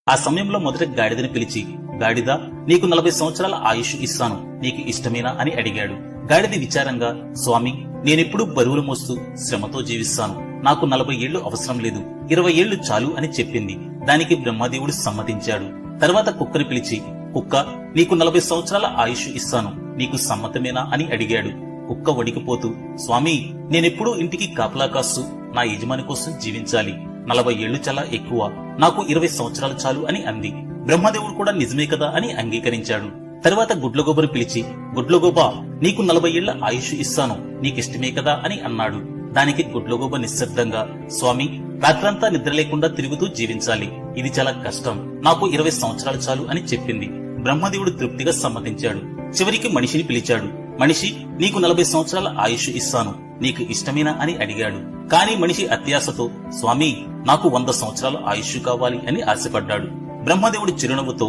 ఆ సమయంలో మొదట గాడిదని పిలిచి, గాడిద, నీకు 40 సంవత్సరాల ఆయుష్ ఇస్తాను, నీకు ఇష్టమేనా అని అడిగాడు. గాడిద విచారంగా, స్వామి, నేనెప్పుడూ బరువులు మోస్తూ శ్రమతో జీవిస్తాను, నాకు 40 ఏళ్లు అవసరం లేదు, 20 ఏళ్లు చాలు అని చెప్పింది. దానికి బ్రహ్మదేవుడు సమ్మతించాడు. తర్వాత కుక్కని పిలిచి, కుక్క, నీకు 40 సంవత్సరాల ఆయుష్ ఇస్తాను, నీకు సమ్మతమేనా అని అడిగాడు. కుక్క వణికిపోతూ, స్వామి, నేనెప్పుడూ ఇంటికి కాపలా కాస్తూ నా యజమాని కోసం జీవించాలి, 40 ఏళ్లు చాలా ఎక్కువ, నాకు 20 సంవత్సరాలు చాలు అని అంది. బ్రహ్మదేవుడు కూడా నిజమే కదా అని అంగీకరించాడు. తర్వాత గుడ్లగోబను పిలిచి, గుడ్లగోబా, నీకు 40 ఏళ్ల ఆయుష్ ఇస్తాను, నీకిష్టమే కదా అని అన్నాడు. దానికి గుడ్లగోబ నిశ్శబ్దంగా, స్వామి, రాత్రంతా నిద్ర లేకుండా తిరుగుతూ జీవించాలి, ఇది చాలా కష్టం, నాకు 20 సంవత్సరాలు చాలు అని చెప్పింది. బ్రహ్మదేవుడు తృప్తిగా సమ్మతించాడు. చివరికి మనిషిని పిలిచాడు. మనిషి, నీకు 40 సంవత్సరాల ఆయుష్ ఇస్తాను, నీకు ఇష్టమేనా అని అడిగాడు. కాని మనిషి అత్యాశతో, స్వామి, నాకు 100 సంవత్సరాల ఆయుష్ కావాలి అని ఆశపడ్డాడు. బ్రహ్మదేవుడు చిరునవ్వుతో,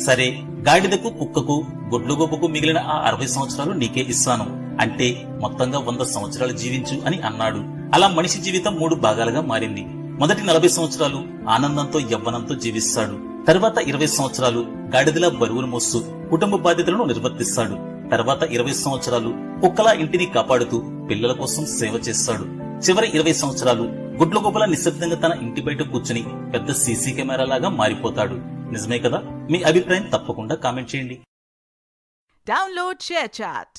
సరే, గాడిదకు, కుక్కకు, గుడ్లగోబకు మిగిలిన ఆ 60 సంవత్సరాలు నీకే ఇస్తాను, అంటే మొత్తంగా 100 సంవత్సరాలు జీవించు అని అన్నాడు. అలా మనిషి జీవితం 3 భాగాలుగా మారింది. మొదటి 40 సంవత్సరాలు ఆనందంతో యవ్వనంతో జీవిస్తాడు. తర్వాత 20 సంవత్సరాలు గాడిదలా బరువును మోస్తూ కుటుంబ బాధ్యతలను నిర్వర్తిస్తాడు. తర్వాత 20 సంవత్సరాలు కుక్కలా ఇంటిని కాపాడుతూ పిల్లల కోసం సేవ చేస్తాడు. చివరి 20 సంవత్సరాలు గుడ్లగోబలా నిశ్శబ్దంగా తన ఇంటి బయట కూర్చుని పెద్ద సీసీ కెమెరా లాగా మారిపోతాడు. నిజమే కదా? మీ అభిప్రాయం తప్పకుండా కామెంట్ చేయండి. Download ShareChat.